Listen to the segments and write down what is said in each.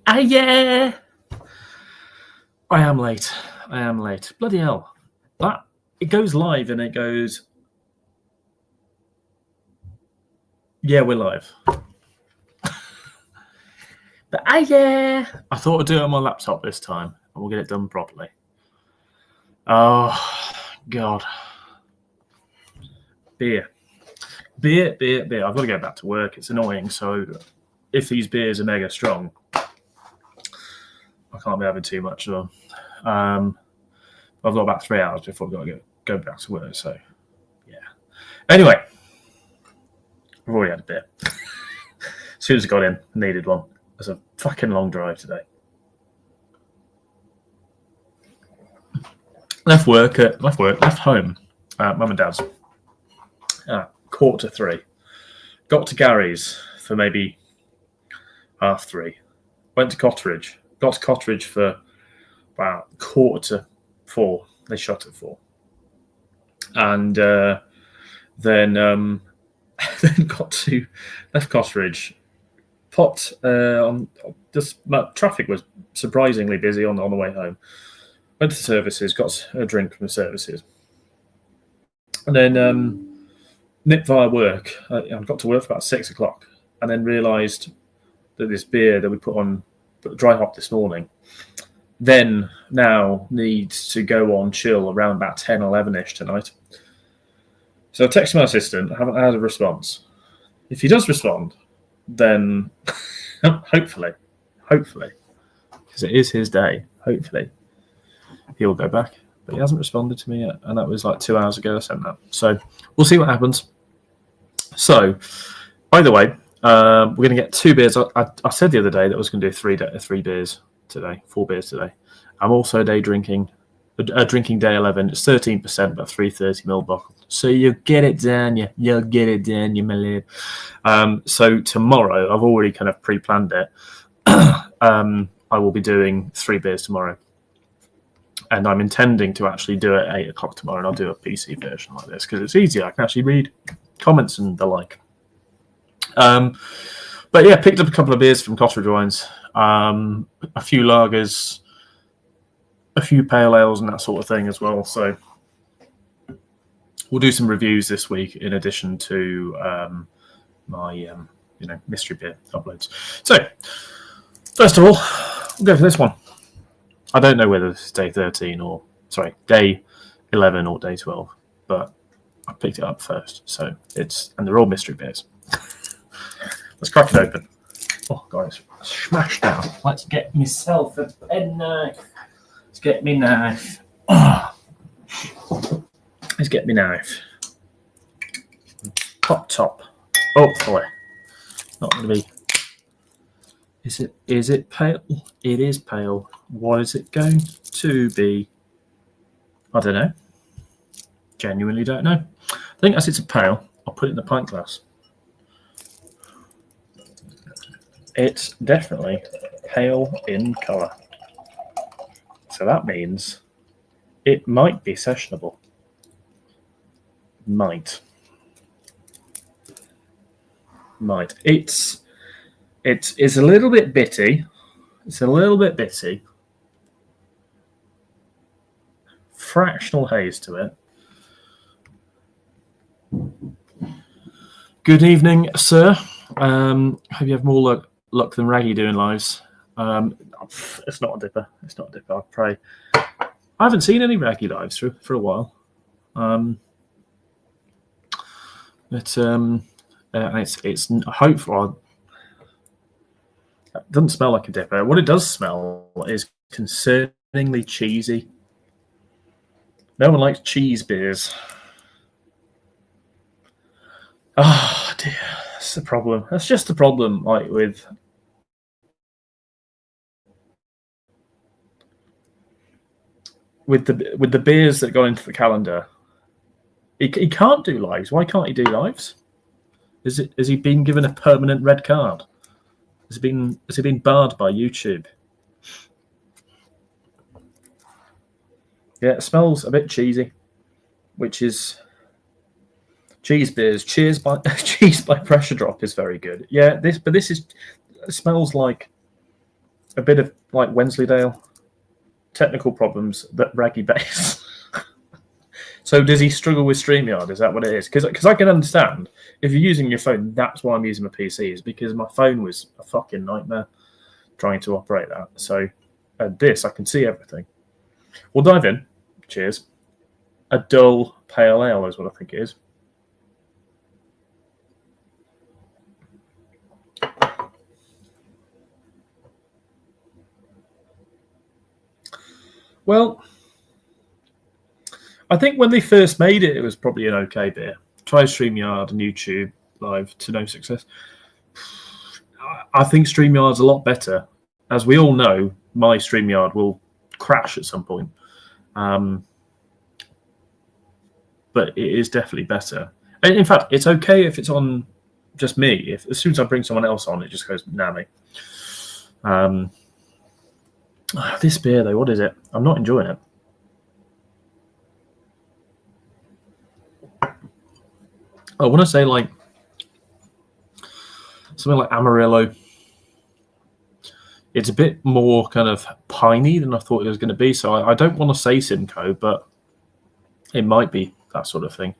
Ah, yeah. I am late. Bloody hell. It goes live and it goes, yeah, we're live. But yeah. I thought I'd do it on my laptop this time and we'll get it done properly. Oh, God. Beer. I've got to go back to work. It's annoying. So if these beers are mega strong, I can't be having too much of them. I've got about 3 hours before I've got to go back to work. So, yeah. Anyway, I've already had a beer. As soon as I got in, needed one. It's a fucking long drive today. Left home, mum and dad's, 2:45. Got to Gary's for maybe 3:30. Went to Cotteridge. Got to Cotteridge for about 4:45. They shut at 4. And then left Cotteridge. Traffic was surprisingly busy on the way home. Went to services, got a drink from the services, and then nipped via work. I got to work for about 6 o'clock, and then realised that this beer that we put on dry hop this morning, now needs to go on chill around about 10, 11-ish tonight. So I texted my assistant. I haven't had a response. If he does respond, then hopefully, because it is his day, hopefully he'll go back. But he hasn't responded to me yet, and that was like 2 hours ago I sent that. So we'll see what happens. So, either way, we're going to get 2 beers. I said the other day that I was going to do 3 beers today, 4 beers today. I'm also drinking day 11. It's 13%, but 330ml bottle. So you'll get it down, you my lad. So tomorrow, I've already kind of pre-planned it. I will be doing 3 beers tomorrow. And I'm intending to actually do it at 8 o'clock tomorrow, and I'll do a PC version like this because it's easier. I can actually read comments and the like. But yeah, picked up a couple of beers from Cotteridge Wines, a few lagers, a few pale ales, and that sort of thing as well. So we'll do some reviews this week in addition to my mystery beer uploads. So first of all, we'll go for this one. I don't know whether this is day 13 day 11 or day 12, but I picked it up first. So and they're all mystery beers. Let's crack it open. Oh, guys, smashed down. Let's get myself a pen knife. Let's get me knife. Let's get me knife. Pop top. Hopefully. Not going to be. Is it pale? It is pale. What is it going to be? I don't know. Genuinely don't know. I think as it's a pale, I'll put it in a pint glass. It's definitely pale in colour. So that means it might be sessionable. Might. It's a little bit bitty. Fractional haze to it. Good evening, sir. Hope you have more luck than Raggy doing lives. It's not a dipper. I pray. I haven't seen any Raggy lives for a while. It's hopeful. It doesn't smell like a dipper. What it does smell is concerningly cheesy. No one likes cheese beers. Oh dear, that's the problem. That's just the problem, like with the beers that go into the calendar. He can't do lives. Why can't he do lives? Has he been given a permanent red card? Has he been barred by YouTube? Yeah, it smells a bit cheesy, which is cheese beers. Cheese by Pressure Drop is very good. Yeah, this smells like a bit of like Wensleydale, technical problems that Raggy Base. So does he struggle with StreamYard? Is that what it is? Because I can understand if you're using your phone, that's why I'm using my PC, is because my phone was a fucking nightmare trying to operate that. So this, I can see everything. We'll dive in. Cheers. A dull pale ale is what I think it is. Well, I think when they first made it, it was probably an okay beer. Try StreamYard and YouTube Live to no success. I think StreamYard's a lot better. As we all know, my StreamYard will crash at some point. But it is definitely better. And in fact, it's okay if it's on just me. If as soon as I bring someone else on, it just goes nammy. This beer, though, what is it? I'm not enjoying it. I want to say like something like Amarillo. It's a bit more kind of piney than I thought it was going to be. So I don't want to say Simcoe, but it might be that sort of thing.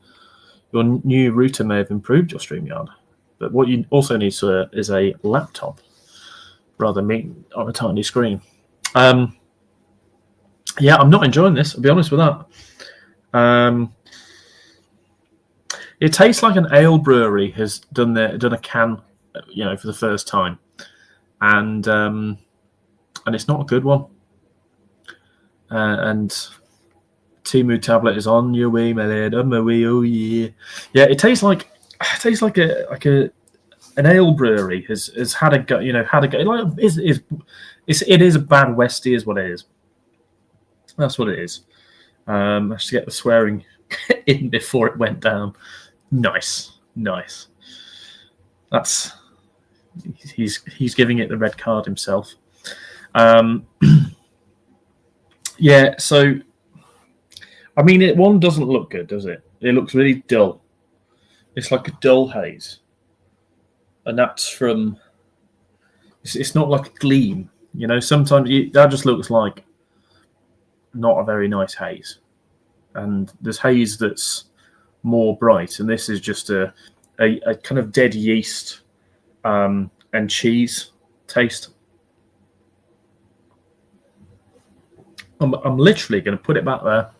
Your new router may have improved your StreamYard, but what you also need is a laptop rather than me on a tiny screen. Yeah, I'm not enjoying this. I'll be honest with that. It tastes like an ale brewery has done a can, for the first time, and it's not a good one. And Timu tablet is on your way, my lad. On my way, oh yeah, yeah. It tastes like an ale brewery has had a go. Had a go. Like it is a bad Westie, is what it is. That's what it is. I should get the swearing in before it went down. Nice. That's he's giving it the red card himself. Yeah. So, I mean, one doesn't look good, does it? It looks really dull. It's like a dull haze, and that's from. It's not like a gleam. Sometimes that just looks like not a very nice haze, and there's haze that's more bright, and this is just a kind of dead yeast and cheese taste. I'm literally going to put it back there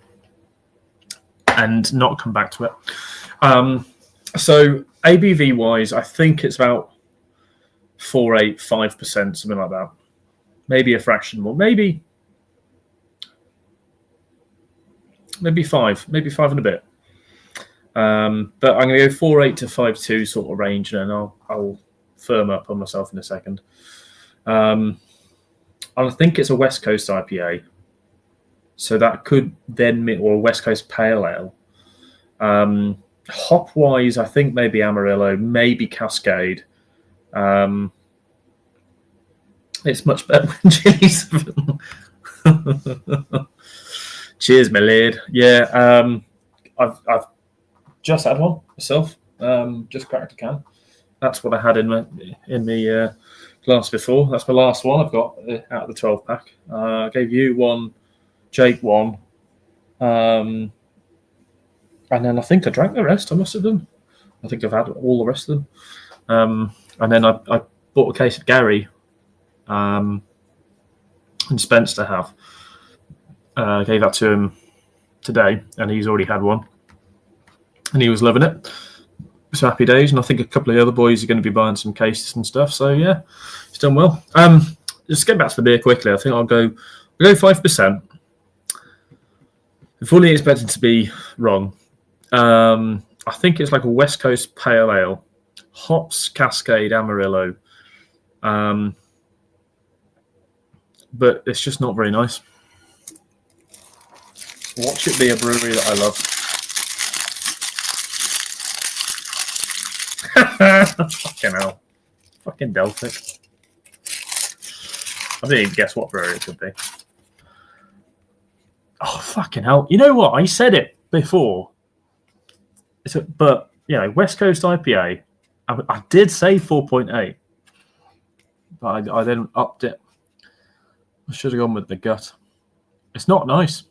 and not come back to it. So ABV wise, I think it's about 4.85%, something like that. Maybe a fraction more. Maybe 5 and a bit. But I'm going to go 4.8 to 5.2 sort of range, and then I'll firm up on myself in a second. I think it's a West Coast IPA, so that could then or a West Coast Pale Ale. Hop wise, I think maybe Amarillo, maybe Cascade. It's much better than Chili 7. Cheers, my lad. Yeah, I've just had one myself. Just cracked a can. That's what I had in the glass before. That's my last one I've got out of the 12 pack. I gave you one, Jake one, and then I think I drank the rest. I must have done. I think I've had all the rest of them. And then I bought a case of Gary and Spence to have. Gave that to him today, and he's already had one, and he was loving it. So happy days, and I think a couple of the other boys are going to be buying some cases and stuff. So yeah, it's done well. Just get back to the beer quickly. I think I'll go 5%. Fully expected to be wrong. I think it's like a West Coast Pale Ale, hops, Cascade, Amarillo, but it's just not very nice. Watch it be a brewery that I love. Fucking hell. Fucking Delphic. I didn't even guess what brewery it could be. Oh, fucking hell. You know what? I said it before. But, West Coast IPA, I did say 4.8. But I then upped it. I should have gone with the gut. It's not nice.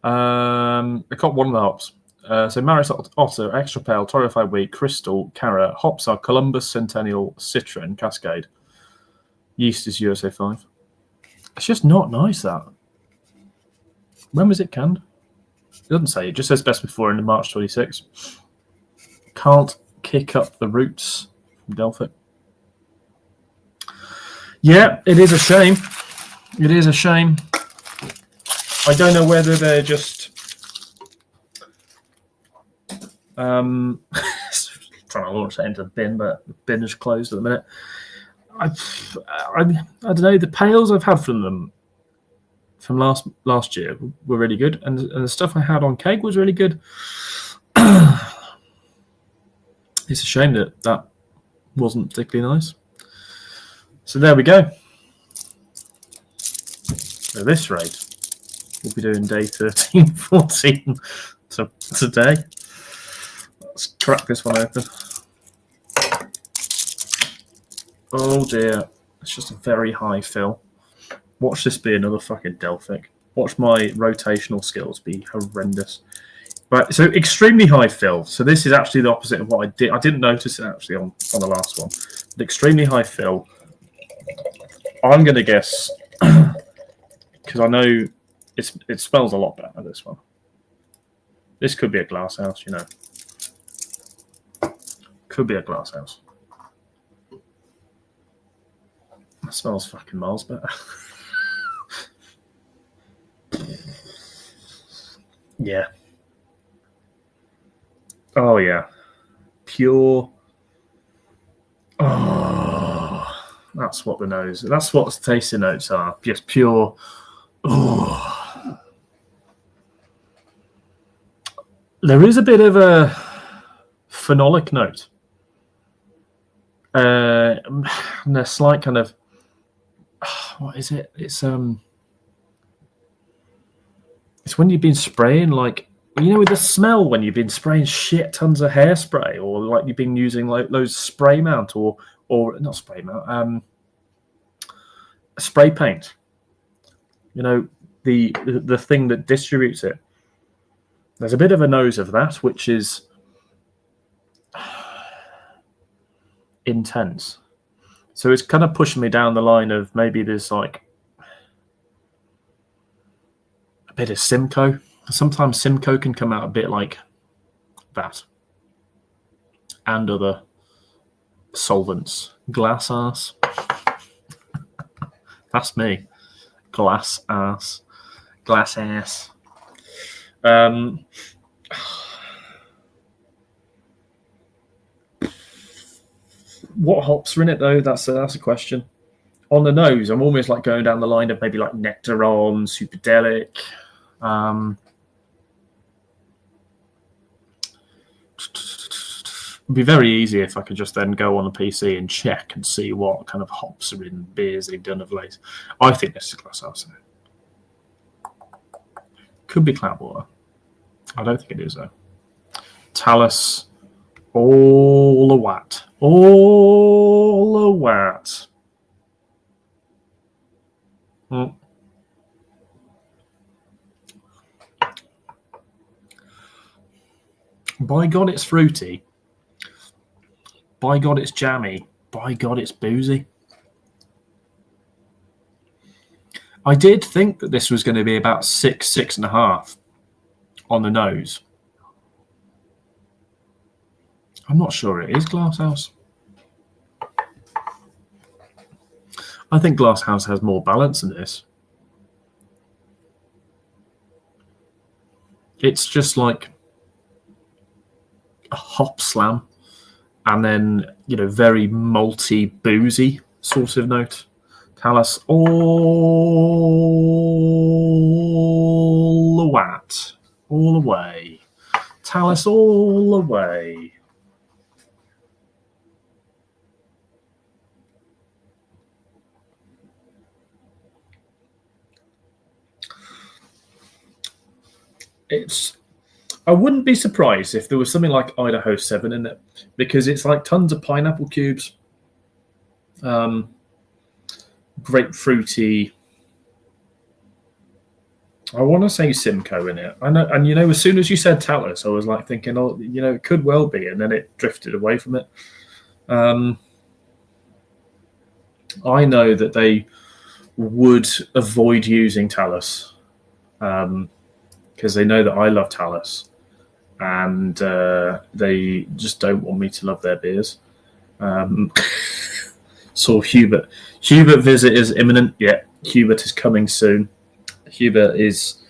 I got one of the hops. So Maris Otter, Extra Pale, Torrefied Wheat, Crystal, Cara. Hops are Columbus, Centennial, Citra, and Cascade. Yeast is USA 5. It's just not nice, that. When was it canned? It doesn't say. It just says best before in March 26. Can't kick up the roots from Delphic. Yeah, it is a shame. It is a shame. I don't know whether they're just trying to launch that into the bin, but the bin is closed at the minute. I don't know. The pails I've had from them from last year were really good, and the stuff I had on keg was really good. It's a shame that wasn't particularly nice. So there we go. At this rate, we'll be doing day 13, 14 today. Let's crack this one open. Oh dear, it's just a very high fill. Watch this be another fucking Delphic. Watch my rotational skills be horrendous. Right, so extremely high fill. So this is actually the opposite of what I did. I didn't notice it actually on the last one. But extremely high fill. I'm going to guess, because I know it smells a lot better, this one. This could be a glass house, you know. Could be a glass house. That smells fucking miles better. Yeah. Oh, yeah. Pure. Oh, that's what the nose. That's what the tasting notes are. Just pure. Oh. There is a bit of a phenolic note. And a slight kind of. What is it? It's when you've been spraying, like, you know, with the smell when you've been spraying shit tons of hairspray, or like you've been using like those spray mount or not spray mount, spray paint. You know, the thing that distributes it. There's a bit of a nose of that, which is intense. So it's kind of pushing me down the line of maybe there's like a bit of Simcoe. Sometimes Simcoe can come out a bit like that. And other solvents. Glass ass. That's me. Glass ass. Glass ass. What hops are in it though? That's a question. On the nose, I'm almost like going down the line of maybe like Nectaron, Superdelic. It'd be very easy if I could just then go on the PC and check and see what kind of hops are in beers they've done of late. I think this is glass house. Could be Cloudwater. I don't think it is though. Talus, all the wat. All the wat. By God, it's fruity. By God, it's jammy. By God, it's boozy. I did think that this was going to be about 6.5 on the nose. I'm not sure it is Glasshouse. I think Glasshouse has more balance than this. It's just like a hop slam and then, you know, very malty, boozy sort of note. Talus all the wat, all the way. Talus all the way. I wouldn't be surprised if there was something like Idaho 7 in it, because it's like tons of pineapple cubes. grapefruity. I want to say Simcoe in it. I know, and as soon as you said Talus, I was like thinking, oh, it could well be, and then it drifted away from it. I know that they would avoid using Talus because they know that I love Talus, and they just don't want me to love their beers. So Hubert visit is imminent. Yeah, Hubert is coming soon. Hubert is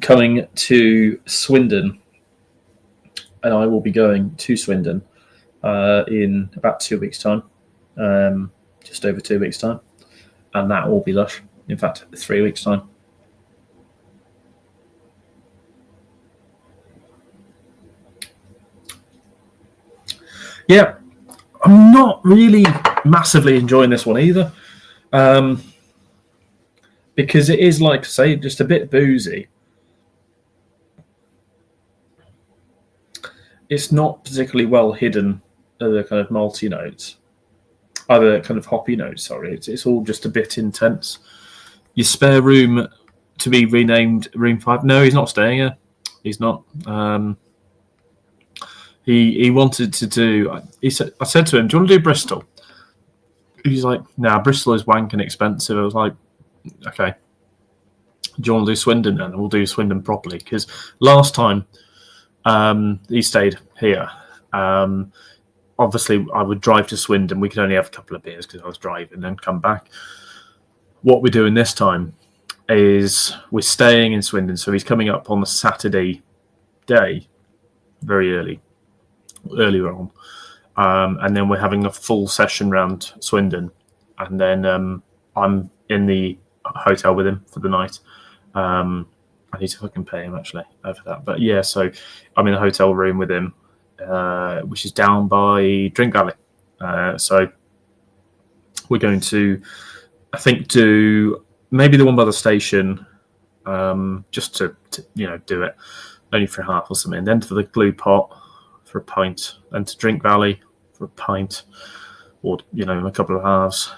coming to Swindon, and I will be going to Swindon in about 2 weeks' time, just over 2 weeks' time, and that will be lush. In fact, 3 weeks' time. Yeah, I'm not really massively enjoying this one either. Because it is, like I say, just a bit boozy. It's not particularly well hidden, the kind of malty notes. Other kind of hoppy notes, sorry. It's all just a bit intense. Your spare room to be renamed Room 5? No, he's not staying here. He's not. He wanted to do... I said to him, do you want to do Bristol? He's like, nah, Bristol is wank and expensive. I was like, okay. Do you want to do Swindon then? We'll do Swindon properly. Because last time he stayed here, obviously I would drive to Swindon. We could only have a couple of beers because I was driving and then come back. What we're doing this time is we're staying in Swindon. So he's coming up on the Saturday day, very earlier on. And then we're having a full session round Swindon. And then I'm in the hotel with him for the night. I need to fucking pay him actually for that. But yeah, so I'm in a hotel room with him, which is down by Drink Valley. So we're going to, I think, do maybe the one by the station, just to do it only for half or something. And then to the Glue Pot for a pint, and to Drink Valley for a pint, or a couple of halves.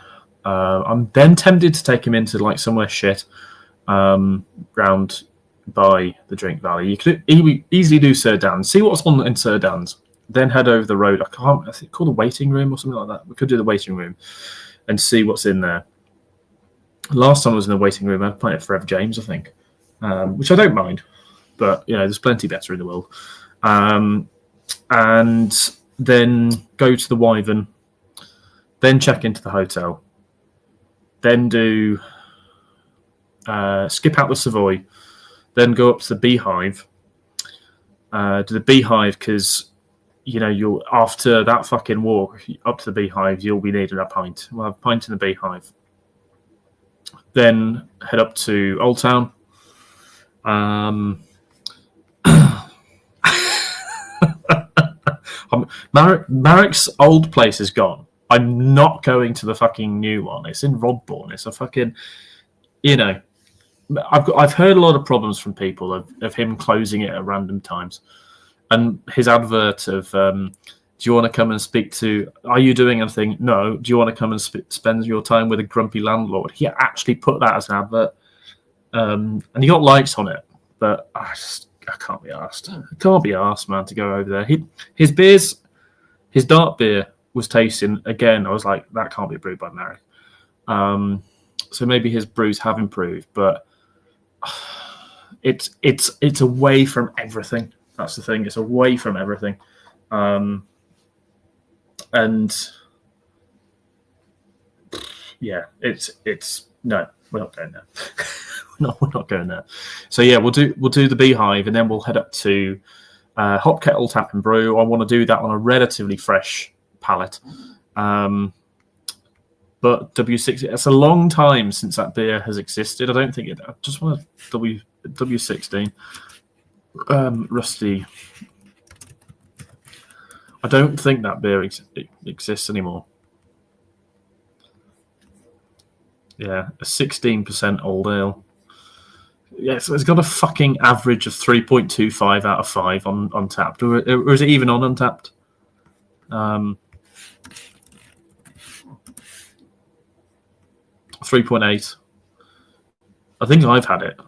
I'm then tempted to take him into like somewhere shit, round by the Drink Valley. You could easily do Sir Dan's, see what's on in Sir Dan's, then head over the road. I think it's called the waiting room or something like that. We could do the waiting room and see what's in there. Last time I was in the waiting room, I played Forever James, I think, which I don't mind, but there's plenty better in the world. And then go to the Wyvern, then check into the hotel, then do skip out the Savoy, then go up to the Beehive. Do the Beehive because you'll, after that fucking walk up to the Beehive, you'll be needing a pint. We'll have a pint in the Beehive. Then head up to Old Town. Marrick's old place is gone. I'm not going to the fucking new one. It's in Rodbourne. It's a fucking, I've heard a lot of problems from people of him closing it at random times, and his advert of do you want to come and speak to? Are you doing anything? No. Do you want to come and spend your time with a grumpy landlord? He actually put that as an advert, and he got likes on it, but I can't be asked. I can't be asked, man, to go over there. His beers, his dark beer was tasting again. I was like, that can't be brewed by Marrick. So maybe his brews have improved, but it's away from everything. That's the thing. It's away from everything, and yeah, it's no, we're not going there. No, we're not going there. So yeah, we'll do the Beehive, and then we'll head up to Hop Kettle Tap and Brew. I want to do that on a relatively fresh palate. But W60, it's a long time since that beer has existed. I don't think it. I just want to W16. Rusty. I don't think that beer exists anymore. Yeah, a 16% old ale. Yeah, so it's got a fucking average of 3.25 out of 5 on Untapped. Or is it even on Untapped? 3.8. I think I've had it.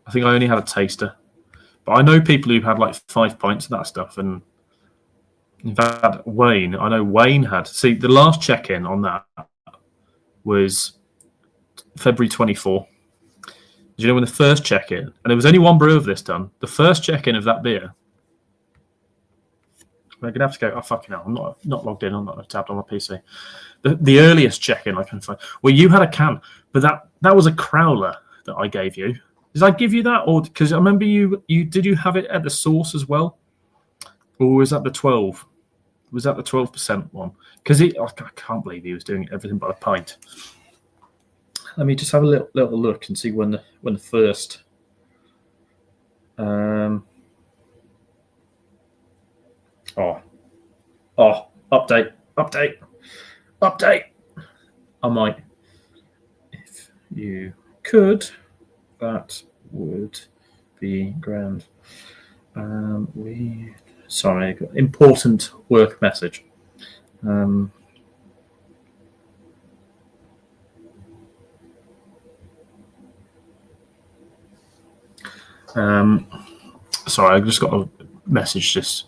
I think I only had a taster. But I know people who've had like 5 pints of that stuff. And in fact, Wayne, I know Wayne had. See, the last check-in on that was February 24. Do you know when the first check-in, and there was only one brew of this done, the first check-in of that beer, we're going to have to go, oh, fucking hell, I'm not logged in, I'm not tabbed on my PC. The earliest check-in I can find, well, you had a can, but that was a crowler that I gave you. Did I give you that? Or because I remember did you have it at the source as well? Or was that the 12? Was that the 12% one? Because I can't believe he was doing everything but a pint. Let me just have a little look and see when the first. Update. I might, if you could, that would be grand. Sorry, I got important work message. Sorry, I just got a message just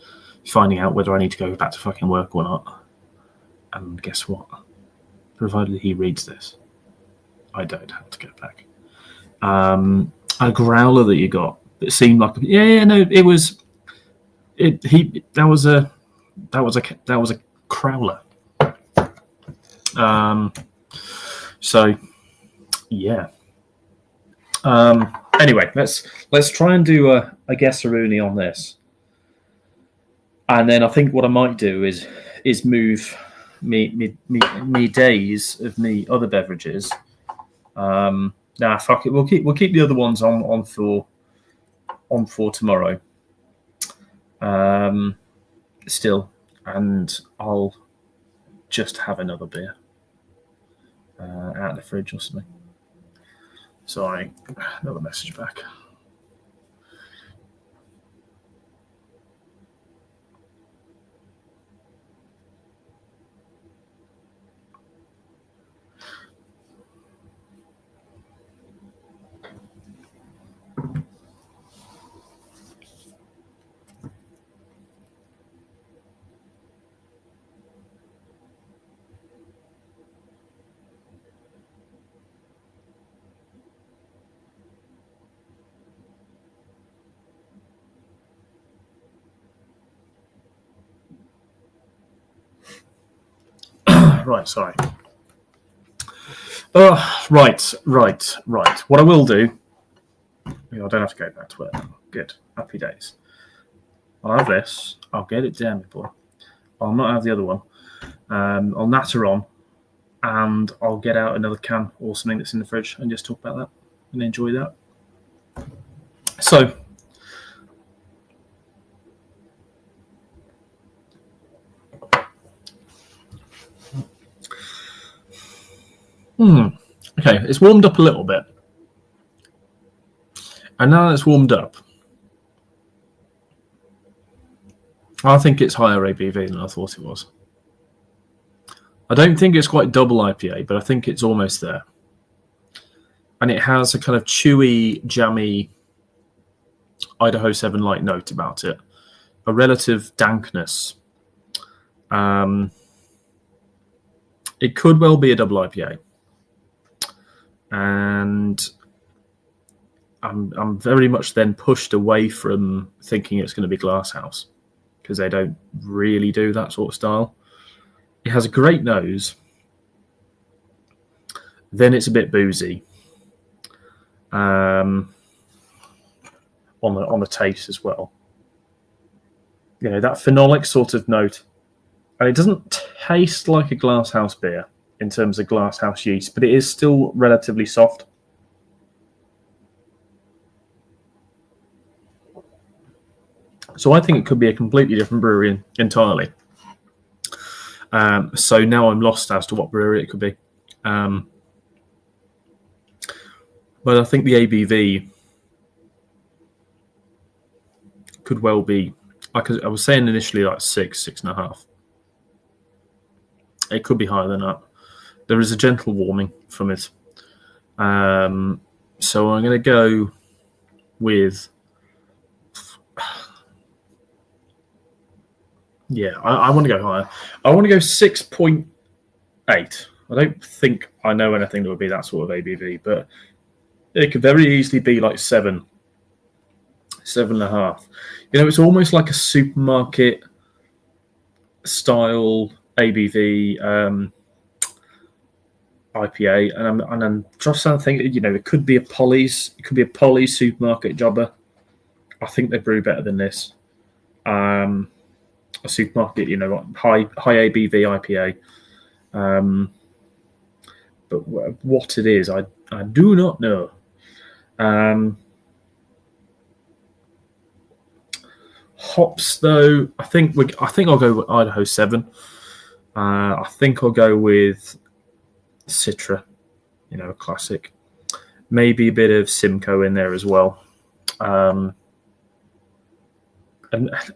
finding out whether I need to go back to fucking work or not. And guess what? Provided he reads this, I don't have to go back. A growler that you got that seemed like it was a crowler. So yeah. Anyway, let's try and do a guess-a-rooney on this, and then I think what I might do is move me days of me other beverages. Nah, fuck it. We'll keep the other ones on for tomorrow. Still, and I'll just have another beer out of the fridge or something. Sorry, another message back. Right, sorry. Right. What I will do, I don't have to go back to work now. Good. Happy days. I'll have this. I'll get it down before. I'll not have the other one. I'll natter on, and I'll get out another can or something that's in the fridge and just talk about that and enjoy that. So, okay, it's warmed up a little bit. And now it's warmed up, I think it's higher ABV than I thought it was. I don't think it's quite double IPA, but I think it's almost there. And it has a kind of chewy, jammy Idaho 7 Light note about it. A relative dankness. It could well be a double IPA. And I'm very much then pushed away from thinking it's going to be Glasshouse, because they don't really do that sort of style. It has a great nose. Then it's a bit boozy. On the taste as well. You know, that phenolic sort of note. And it doesn't taste like a Glasshouse beer in terms of Glasshouse yeast, but it is still relatively soft. So I think it could be a completely different brewery entirely. So now I'm lost as to what brewery it could be. But I think the ABV could well be, like I was saying initially, like 6.5. It could be higher than that. There is a gentle warming from it. So I'm going to go with... Yeah, I want to go higher. I want to go 6.8. I don't think I know anything that would be that sort of ABV, but it could very easily be like 7.5. It's almost like a supermarket style ABV IPA, and I'm just trying to think. It could be a Polly's. It could be a Polly's supermarket jobber. I think they brew better than this. A supermarket, high ABV IPA. But what it is, I do not know. Hops, though, I think I'll go with Idaho 7. I think I'll go with Citra, a classic. Maybe a bit of Simcoe in there as well.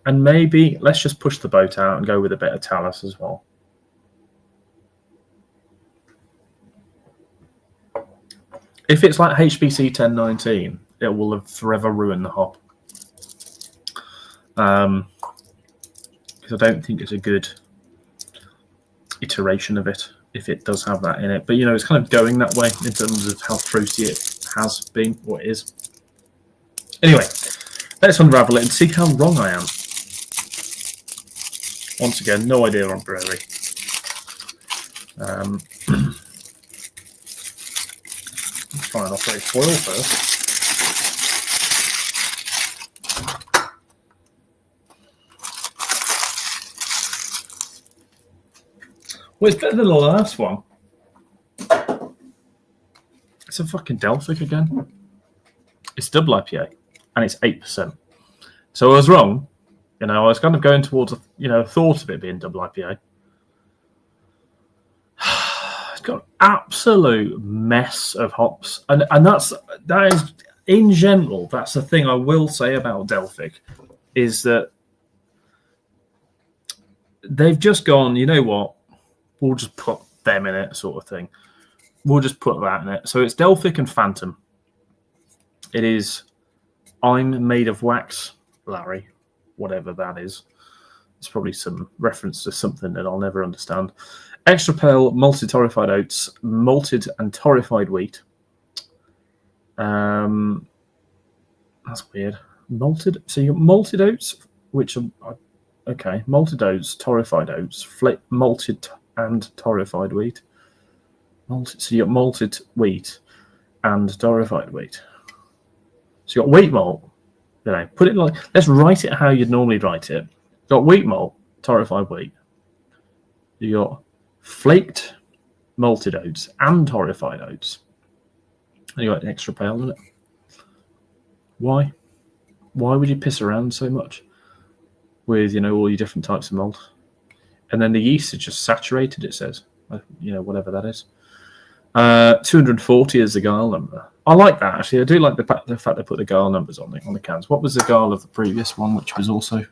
And maybe let's just push the boat out and go with a bit of Talus as well. If it's like HBC 1019, it will have forever ruined the hop. Because I don't think it's a good iteration of it if it does have that in it. But, it's kind of going that way in terms of how fruity it has been or is. Anyway, let's unravel it and see how wrong I am. Once again, no idea on brewery. Let's try and operate foil first. Well, it's better than the last one. It's a fucking Delphic again. It's double IPA, and it's 8%. So I was wrong. I was kind of going towards thought of it being double IPA. It's got an absolute mess of hops, and that is in general. That's the thing I will say about Delphic, is that they've just gone. You know what? We'll just put them in it, sort of thing. We'll just put that in it. So it's Delphic and Phantom. It is I'm Made of Wax, Larry, whatever that is. It's probably some reference to something that I'll never understand. Extra pale malted torrefied oats, malted and torrefied wheat. That's weird. Malted. So you got malted oats, which are okay. Malted oats, torrefied oats, malted and torrefied wheat. So you got malted wheat and torrefied wheat. So you got wheat malt. Put it like, let's write it how you'd normally write it. You got wheat malt, torrefied wheat. You got flaked malted oats and torrefied oats. And you got an extra pale in it. Why? Why would you piss around so much with all your different types of malt? And then the yeast is just saturated, it says. Whatever that is. 240 is the Gyle number. I like that, actually. I do like the fact they put the Gyle numbers on the cans. What was the Gyle of the previous one, which was also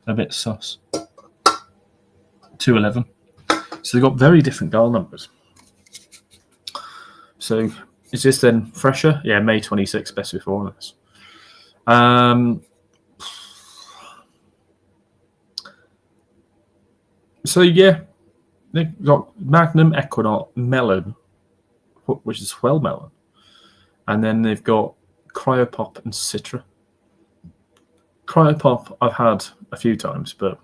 a bit sus? 211. So they've got very different Gyle numbers. So is this then fresher? Yeah, May 26, best before this. So yeah, they've got Magnum, Equinox, Melon, which is Swell Melon, and then they've got Cryopop and Citra. Cryopop I've had a few times, but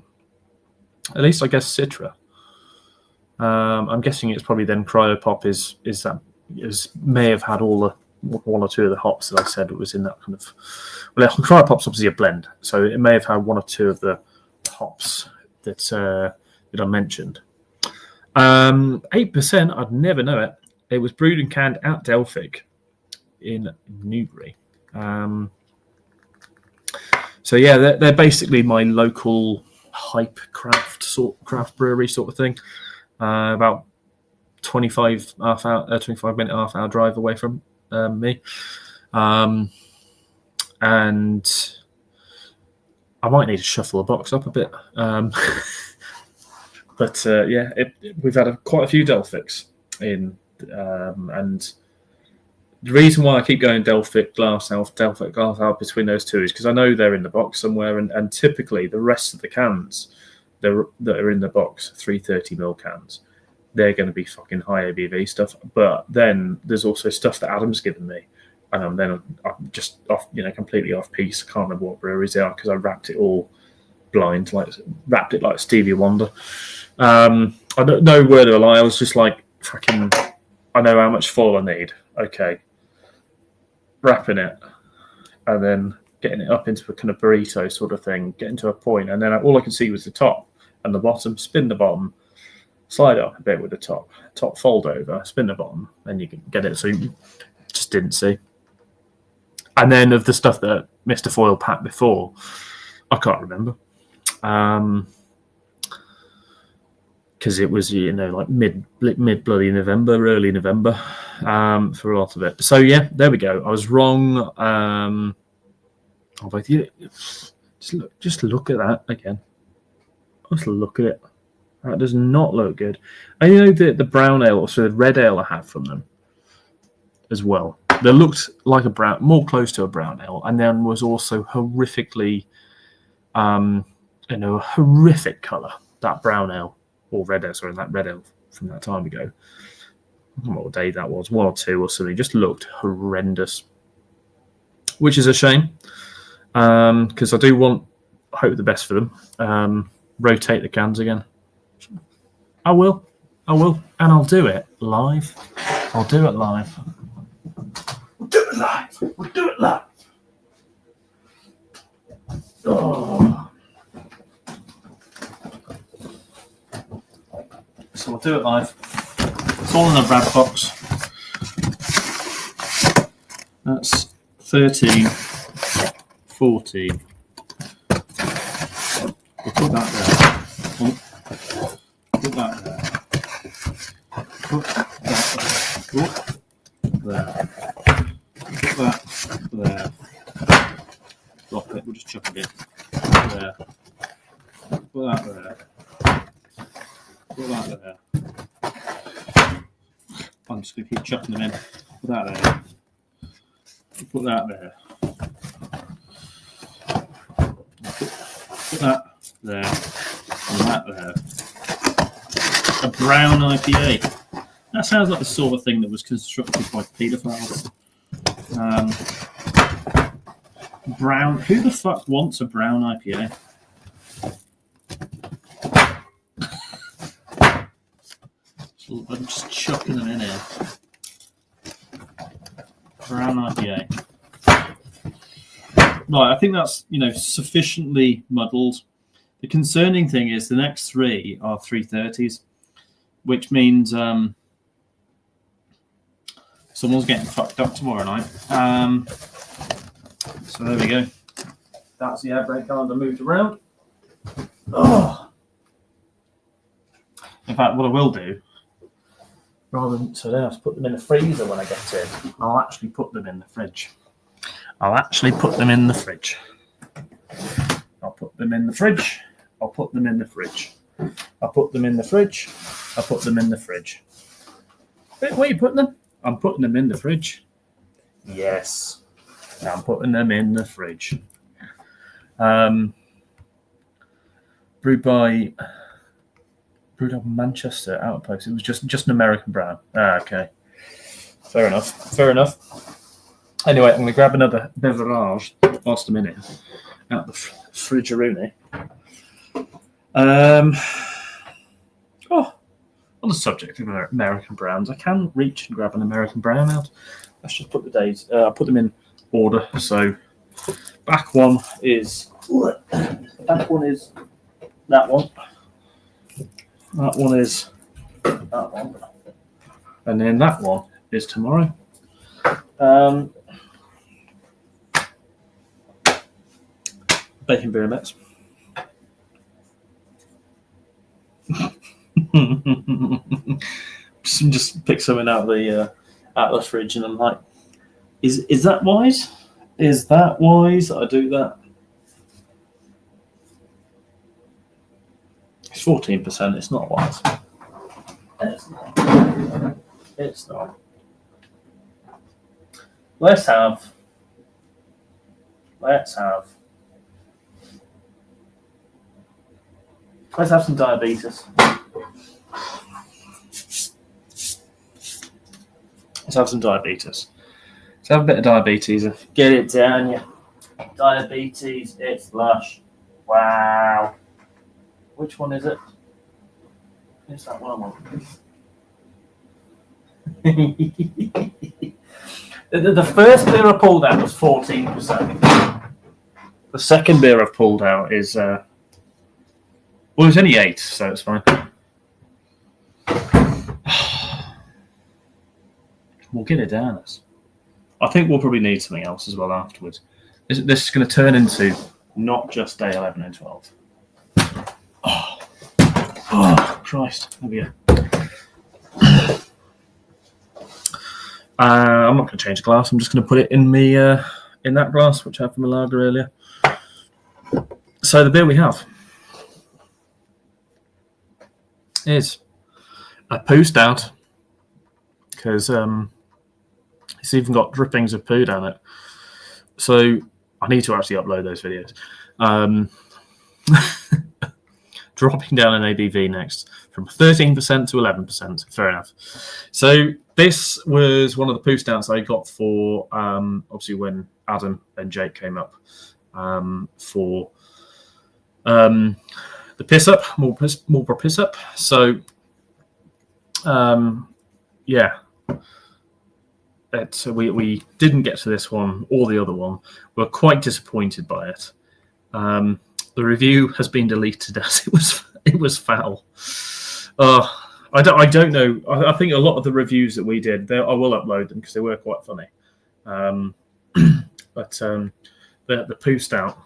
at least I guess Citra. I'm guessing it's probably then Cryopop may have had all the one or two of the hops that I said was in that kind of. Well, Cryopop's obviously a blend, so it may have had one or two of the hops that I mentioned. 8%, I'd never know it. It was brewed and canned at Delphic in Newbury. So yeah, they're basically my local hype craft brewery sort of thing. About 25 minute half hour drive away from me. And I might need to shuffle the box up a bit. But yeah, we've had quite a few Delphics and the reason why I keep going Delphic Glass Elf between those two is because I know they're in the box somewhere, and typically the rest of the cans that are in the box, 330ml cans, they're going to be fucking high ABV stuff. But then there's also stuff that Adam's given me, and then I'm just off, completely off piece. I can't remember what breweries they are because I wrapped it all blind, wrapped it like Stevie Wonder. I don't know word of a lie. I was just like, fucking, I know how much foil I need. Okay. Wrapping it and then getting it up into a kind of burrito sort of thing, getting to a point, and then all I could see was the top and the bottom. Spin the bottom, slide up a bit with the top fold over, spin the bottom, and you can get it. So you just didn't see. And then of the stuff that Mr. Foil packed before, I can't remember. Because it was, like mid bloody November, early November, for a lot of it. So yeah, there we go. I was wrong. Just look at that again. Just look at it. That does not look good. And the brown ale, so the red ale I had from them as well. They looked like a brown, more close to a brown ale, and then was also horrifically, horrific colour. That brown ale. Or red ale, sorry, that red ale from that time ago. I don't know what day that was, 1 or 2 or something. Just looked horrendous, which is a shame because I do hope the best for them. Rotate the cans again. I will, and I'll do it live. We'll do it live. Oh. So we'll do it live. It's all in a Brad box. That's 13, 14. We'll put that there. Put that there. Put that there. Put that there. Drop it. We'll just chuck it in. There. Put that there. Put that there. I'm just going to keep chucking them in. Put that there. Put that there. Put that there. And that there. A brown IPA. That sounds like the sort of thing that was constructed by paedophiles. Brown. Who the fuck wants a brown IPA? I'm just chucking them in here. Brown IPA. Right, I think that's sufficiently muddled. The concerning thing is the next 3 are 330s, which means someone's getting fucked up tomorrow night. So there we go. That's the outbreak calendar moved around. Oh. In fact, what I will do, rather than so then I have to put them in the freezer when I get in, I'll actually put them in the fridge. I'll put them in the fridge. I'll put them in the fridge. Where are you putting them? I'm putting them in the fridge. Yes. I'm putting them in the fridge. Brewed up in Manchester Outpost. It was just an American brown. Okay. Fair enough. Anyway, I'm going to grab another beverage whilst I'm in it out the fridgeroonie. On the subject of American browns, I can reach and grab an American brown out. Let's just put the days. I put them in order. So back one is that one. That one is that one, and then that one is tomorrow. Bacon beer mets. just pick something out of the fridge, and I'm like, is that wise? Is that wise? I do that. It's 14%. It's not wise. It's not. It's not. Let's have some diabetes. Let's have some diabetes. Let's have a bit of diabetes. Get it down, yeah. Diabetes, it's lush. Wow. Which one is it? Is that one I want? The first beer I pulled out was 14%. The second beer I've pulled out is, well, it's only 8, so it's fine. We'll get it down. I think we'll probably need something else as well afterwards. This is going to turn into not just day 11 and 12. Oh, Christ. There we go. I'm not going to change the glass. I'm just going to put it in in that glass, which I had from a lager earlier. So the beer we have is a poo stout, because it's even got drippings of poo down it. So I need to actually upload those videos. Dropping down an ABV next from 13% to 11%. Fair enough. So this was one of the poo stouts I got for obviously when Adam and Jake came up for the piss up, more piss up. So yeah. We didn't get to this one or the other one. We're quite disappointed by it. The review has been deleted as it was foul. I don't know. I think a lot of the reviews that we did, I will upload them because they were quite funny. But the poo stout,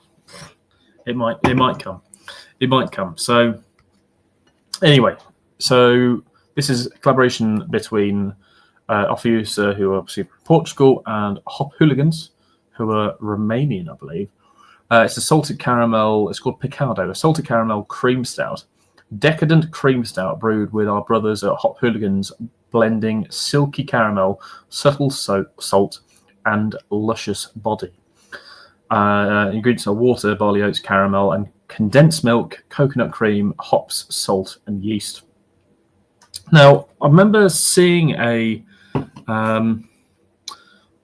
it might come. It might come. So anyway, so this is a collaboration between Offiusa, who are obviously from Portugal, and Hop Hooligans, who are Romanian, I believe. It's a salted caramel. It's called Picado, a salted caramel cream stout. Decadent cream stout brewed with our brothers at Hop Hooligans, blending silky caramel, subtle salt, and luscious body. Ingredients are water, barley oats, caramel, and condensed milk, coconut cream, hops, salt, and yeast. Now, I remember seeing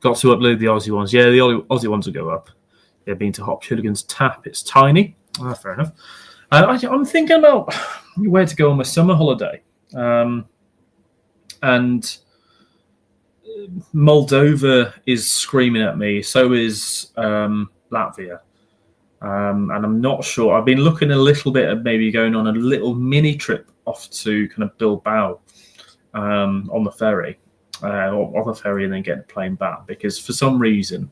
got to upload the Aussie ones. Yeah, the Aussie ones will go up. They've been to Hop Hooligans Tap. It's tiny. Fair enough. I'm thinking about where to go on my summer holiday. And Moldova is screaming at me. So is Latvia. And I'm not sure. I've been looking a little bit at maybe going on a little mini trip off to kind of Bilbao on the ferry. Off a ferry and then getting a plane back. Because for some reason,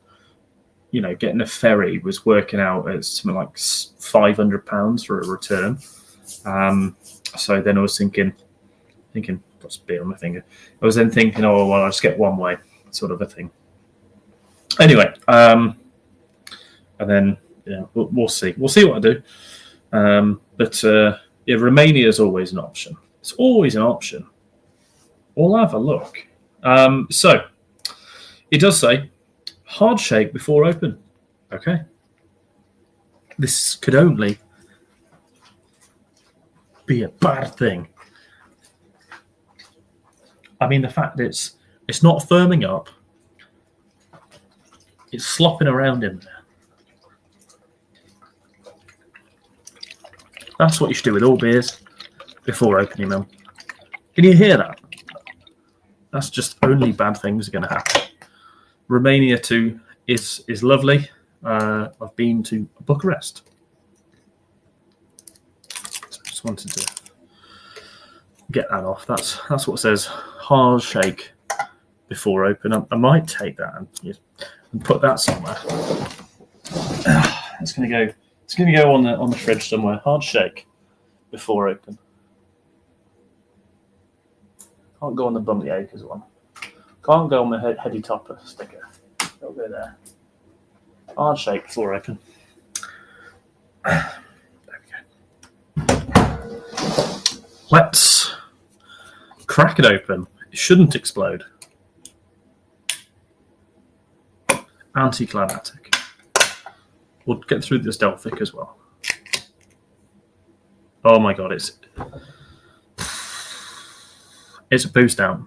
getting a ferry was working out at something like £500 for a return. So then I was thinking, got some beer on my finger. I was then thinking, oh, well, I'll just get one way, sort of a thing. Anyway, and then, we'll see. We'll see what I do. But Romania is always an option. It's always an option. We'll have a look. So, it does say, hard shake before open. Okay. This could only be a bad thing. I mean, the fact that it's not firming up, it's slopping around in there. That's what you should do with all beers before opening them. Can you hear that? That's just only bad things are going to happen. Romania too is lovely. I've been to Bucharest. So I just wanted to get that off. That's what it says. Hard shake before open. I might take that and put that somewhere. It's going to go on the fridge somewhere. Hard shake before open. Can't go on the Brumley Acres one. Can't go on the Heady Topper sticker. It'll go there. Hard shake before open. There we go. Let's crack it open It shouldn't explode. Anticlimactic. We'll get through this Delphic as well. Oh my god, it's a poo stout.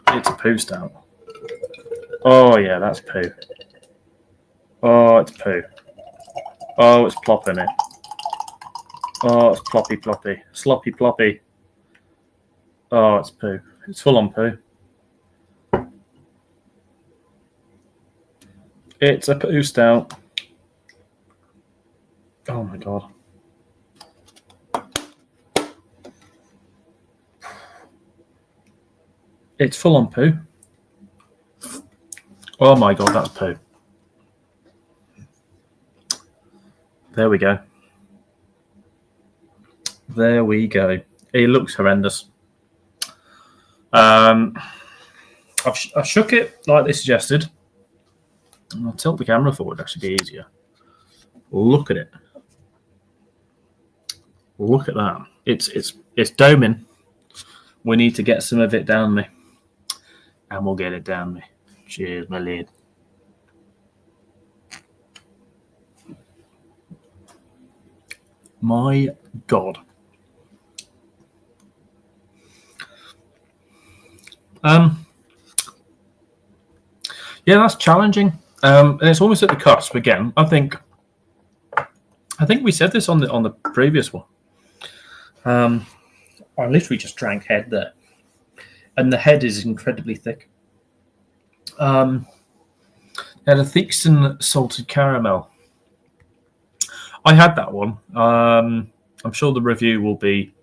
It's a poo stout. Oh yeah, that's poo. Oh, it's poo. Oh, it's plopping it. Oh, it's ploppy ploppy. Sloppy ploppy. Oh, it's poo. It's full on poo. It's a poo stout. Oh my god. It's full on poo. Oh my god, that's poo. There we go. There we go. It looks horrendous. I shook it like they suggested. I'll tilt the camera forward, that should be easier. Look at it. Look at that. It's doming. We need to get some of it down me. And we'll get it down me. Cheers, my lid. My God. Yeah, that's challenging. And it's almost at the cusp again. I think we said this on the previous one. I literally just drank head there, and the head is incredibly thick. Had a Theakston salted caramel. I had that one. I'm sure the review will be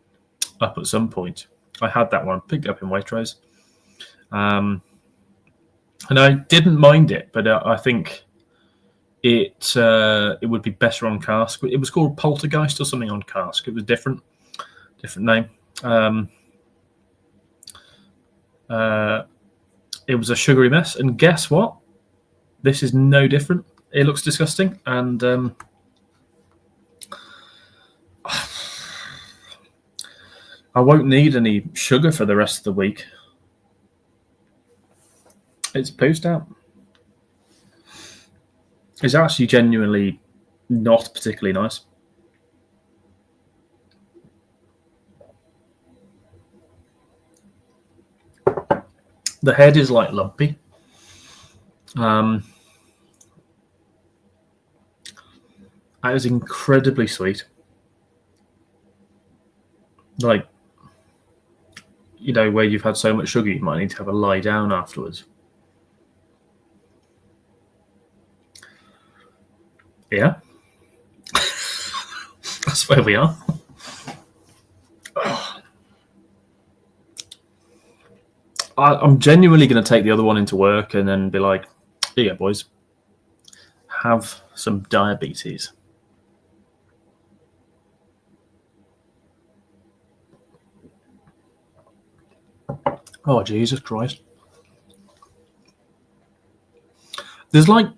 up at some point. I had that one, picked it up in Waitrose. And I didn't mind it, but I think it would be better on cask. It was called Poltergeist or something on cask. It was different name. It was a sugary mess, and guess what? This is no different. It looks disgusting, and I won't need any sugar for the rest of the week. It's poo stout. It's actually genuinely not particularly nice. The head is like lumpy. It is incredibly sweet. Like, you know, where you've had so much sugar, you might need to have a lie down afterwards. Yeah. That's where we are. I'm genuinely going to take the other one into work and then be like, here you go, boys. Have some diabetes. Oh, Jesus Christ. There's like...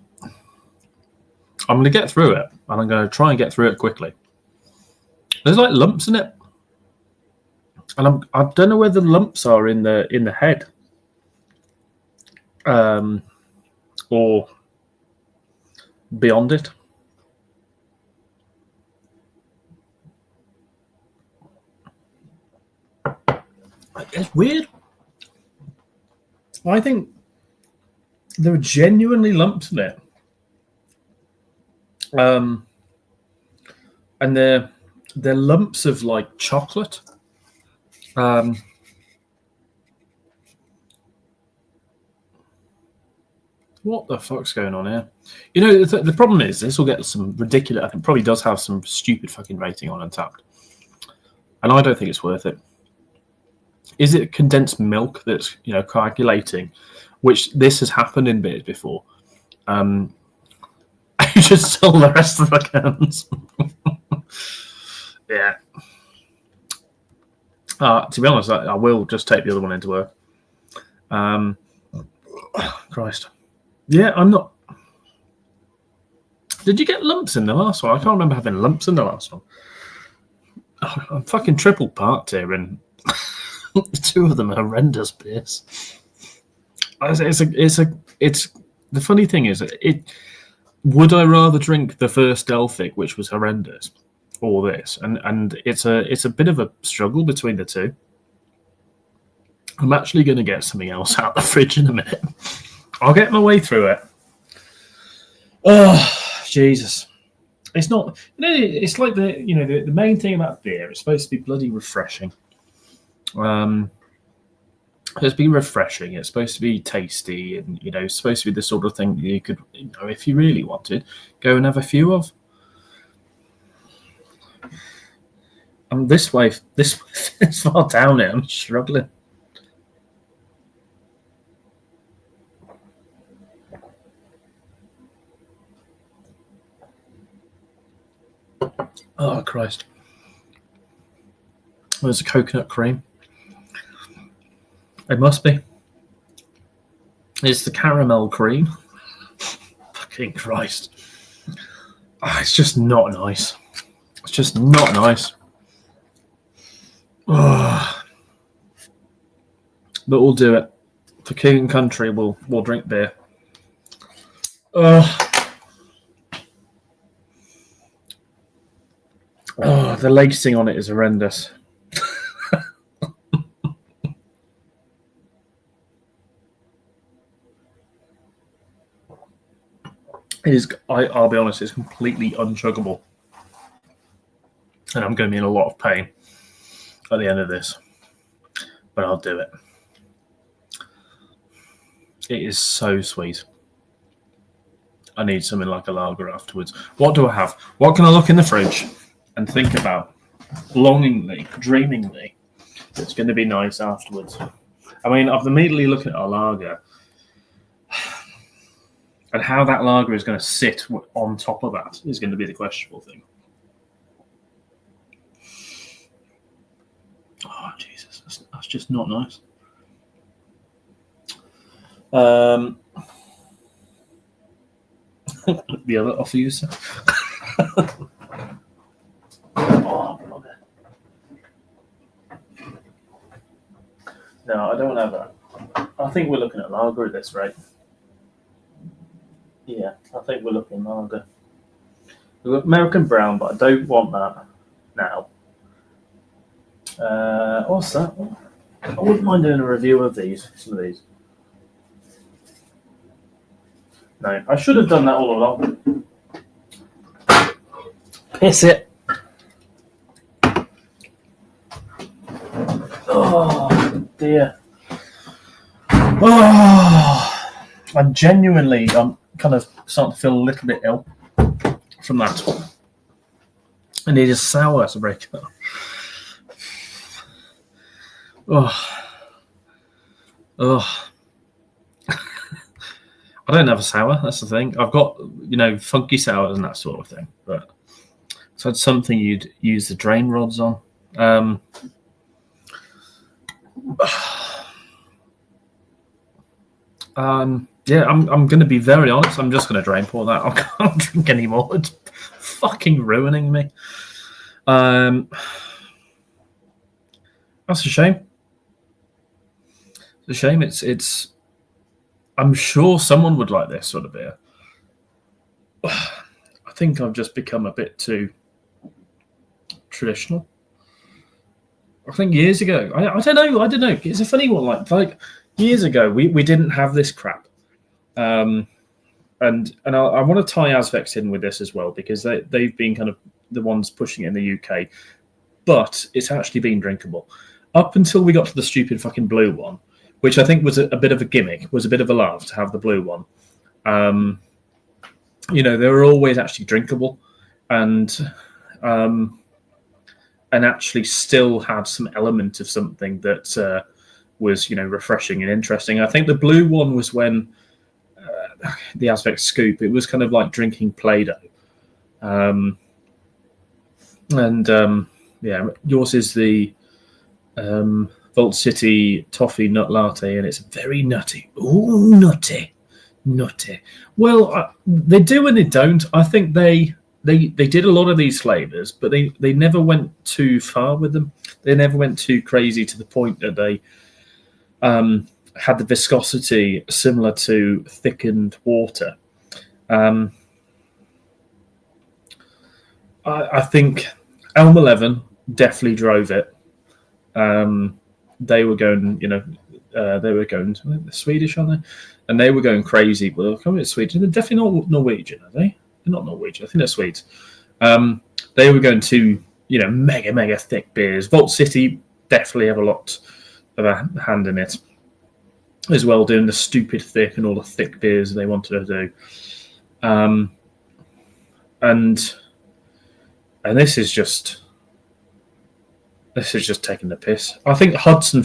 I'm going to get through it, and I'm going to try and get through it quickly. There's like lumps in it. And I don't know where the lumps are in the head. Or beyond it. It's weird. I think there are genuinely lumps in it. And they're lumps of like chocolate. What the fuck's going on here? You know, the problem is this will get some ridiculous. I think probably does have some stupid fucking rating on Untapped, and I don't think it's worth it. Is it condensed milk that's, you know, coagulating, which this has happened in beers before? You should sell the rest of the cans. Yeah. To be honest, I will just take the other one into work. Christ. Yeah, I'm not. Did you get lumps in the last one? I can't remember having lumps in the last one. Oh, I'm fucking triple parked here, and Two of them are horrendous beers. It's the funny thing is, would I rather drink the first Delphic, which was horrendous, or this? And it's a bit of a struggle between the two. I'm actually going to get something else out of the fridge in a minute. I'll get my way through it. Oh, Jesus. It's not, it's like the main thing about beer, it's supposed to be bloody refreshing. It's supposed to be refreshing. It's supposed to be tasty, and it's supposed to be the sort of thing you could, if you really wanted, go and have a few of. I'm this far down it. I'm struggling. Oh Christ! There's a coconut cream. It must be. It's the caramel cream. Fucking Christ. Oh, it's just not nice. It's just not nice. Oh. But we'll do it. For King and Country, we'll drink beer. Oh, the lacing on it is horrendous. It is. I'll be honest. It's completely unchuggable, and I'm going to be in a lot of pain at the end of this. But I'll do it. It is so sweet. I need something like a lager afterwards. What do I have? What can I look in the fridge and think about longingly, dreamingly? It's going to be nice afterwards. I mean, I'm immediately looking at our lager. And how that lager is going to sit on top of that is going to be the questionable thing. Oh, Jesus. That's just not nice. The other offer you, sir? Oh, brother. No, I don't have that. I think we're looking at lager at this rate. Yeah, I think we're looking lager. We've got American brown, but I don't want that now. What's that? I wouldn't mind doing a review of some of these. No, I should have done that all along. Piss it. Oh, dear. Oh, I'm kind of starting to feel a little bit ill from that. I need a sour to break it up. Oh. I don't have a sour, that's the thing. I've got, funky sours and that sort of thing. But so it's something you'd use the drain rods on. Yeah, I'm going to be very honest. I'm just going to drain pour that. I can't drink anymore. It's fucking ruining me. That's a shame. It's a shame. It's. I'm sure someone would like this sort of beer. I think I've just become a bit too traditional. I think years ago, I don't know. It's a funny one. Like years ago, we didn't have this crap. And I want to tie Azvex in with this as well, because they've been kind of the ones pushing it in the UK, but it's actually been drinkable up until we got to the stupid fucking blue one, which I think was a bit of a gimmick, was a bit of a laugh to have the blue one. They were always actually drinkable, and actually still had some element of something that was refreshing and interesting. I think the blue one was when. The Azvex Scoop, it was kind of like drinking Play-Doh. Yours is the Vault City Toffee Nut Latte, and it's very nutty. Ooh, nutty. Well, they do and they don't. I think they they did a lot of these flavors, but they never went too far with them. They never went too crazy to the point that they had the viscosity similar to thickened water. I think Elm 11 definitely drove it. They were going, they were going Swedish, aren't they? And they were going crazy. Well, coming to Sweden, they're definitely not Norwegian, are they? They're not Norwegian. I think they're Swedes. They were going to, mega thick beers. Vault City definitely have a lot of a hand in it as well, doing the stupid thick and all the thick beers they wanted to do. And this is just taking the piss. I think Hudson,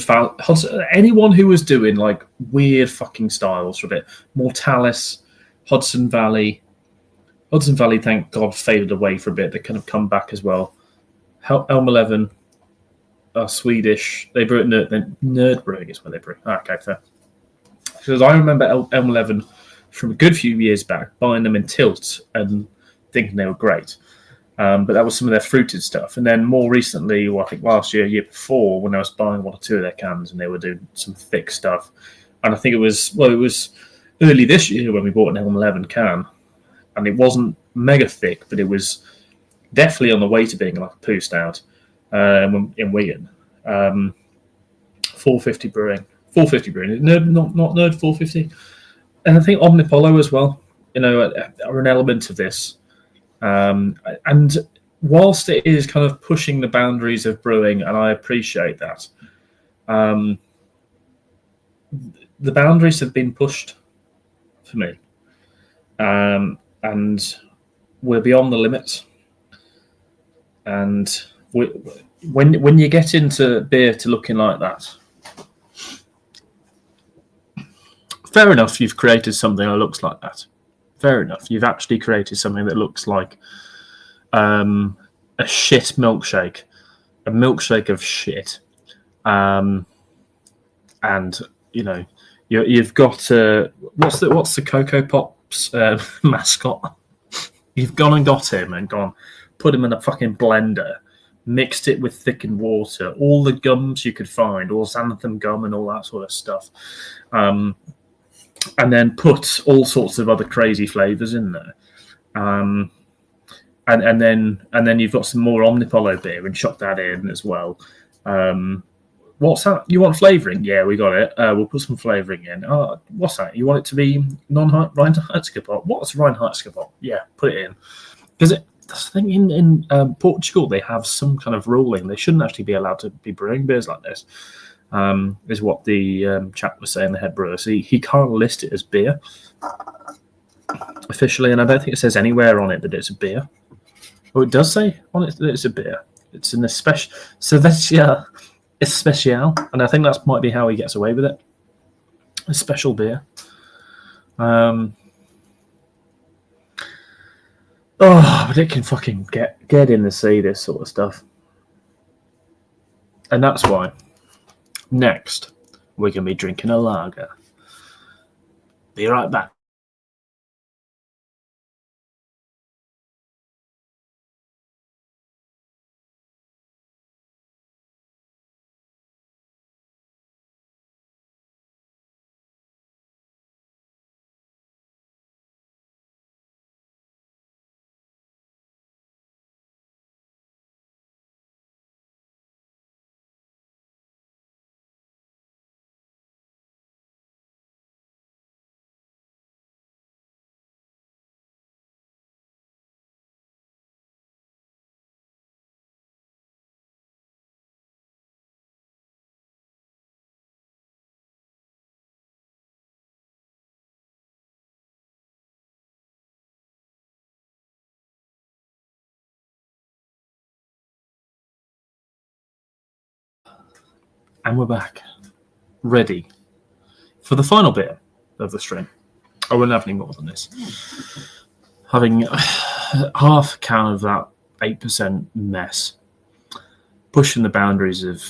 anyone who was doing like weird fucking styles for a bit, Mortalis, Hudson Valley, thank God, faded away for a bit. They kind of come back as well. Elm 11 are Swedish. They brew it Nerd Brewing is where they brew. Okay, fair. Because I remember Elm 11 from a good few years back, buying them in Tilt and thinking they were great. But that was some of their fruited stuff. And then more recently, I think last year before, when I was buying one or two of their cans and they were doing some thick stuff. And I think it was early this year when we bought an Elm 11 can. And it wasn't mega thick, but it was definitely on the way to being like a poo stout in Wigan. 450 brewing. Nerd, not Nerd 450. And I think Omnipollo as well, are an element of this. And whilst it is kind of pushing the boundaries of brewing, and I appreciate that, the boundaries have been pushed for me. And we're beyond the limits. And when you get into beer to looking like that, fair enough, you've created something that looks like that. Fair enough, you've actually created something that looks like a shit milkshake, a milkshake of shit. And you've got what's the Cocoa Pops mascot? You've gone and got him and put him in a fucking blender, mixed it with thickened water, all the gums you could find, all xanthan gum and all that sort of stuff, and then put all sorts of other crazy flavors in there, and then you've got some more Omnipollo beer and shot that in as well. What's that? You want flavoring? Yeah, we got it. We'll put some flavoring in. What's that? You want it to be Reinheitsgebot? What's Reinheitsgebot? Yeah, put it in. Because that's the thing, in Portugal, they have some kind of ruling. They shouldn't actually be allowed to be brewing beers like this, is what the chap was saying, the head brewer. So he can't list it as beer officially, and I don't think it says anywhere on it that it's a beer. Oh, it does say on it that it's a beer. It's an Cerveja Especial, and I think that might be how he gets away with it. A special beer. But it can fucking get in the sea, this sort of stuff. And that's why next we're going to be drinking a lager. Be right back. And we're back, ready for the final bit of the stream. I won't have any more than this. Having half a can of that 8% mess, pushing the boundaries of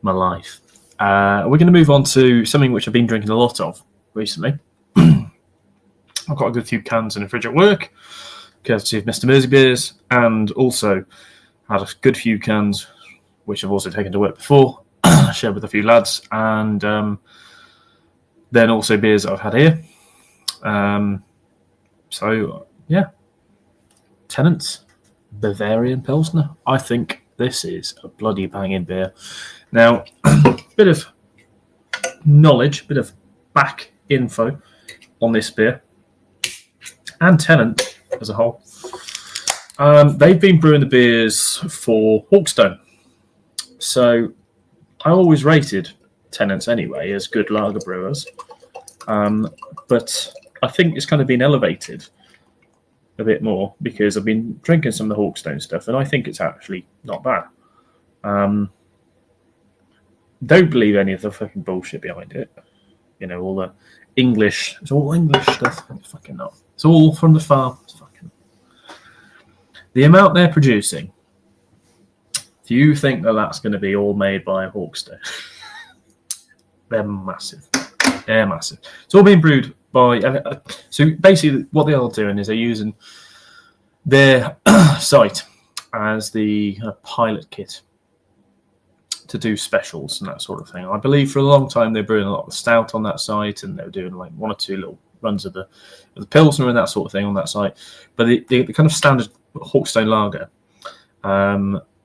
my life. We're going to move on to something which I've been drinking a lot of recently. I've got a good few cans in the fridge at work. courtesy of Mr. Mersey Beers, and also had a good few cans, which I've also taken to work before, shared with a few lads, and then also beers that I've had here. So, yeah. Tennent's Bavarian Pilsner. I think this is a bloody banging beer. Now, bit of knowledge, bit of back info on this beer and Tennent as a whole. They've been brewing the beers for Hawkstone. So I always rated Tennent's anyway as good lager brewers. But I think it's kind of been elevated a bit more because I've been drinking some of the Hawkstone stuff and I think it's actually not bad. Don't believe any of the fucking bullshit behind it. You know, all the English, it's all English stuff. It's fucking not. It's all from the farm. It's fucking... The amount they're producing, do you think that that's going to be all made by Hawkstone? They're massive. They're massive. It's all being brewed by... So basically what they are doing is they're using their site as the pilot kit to do specials and that sort of thing. I believe for a long time they're brewing a lot of stout on that site, and they were doing like one or two little runs of the Pilsner and that sort of thing on that site. But the kind of standard Hawkstone lager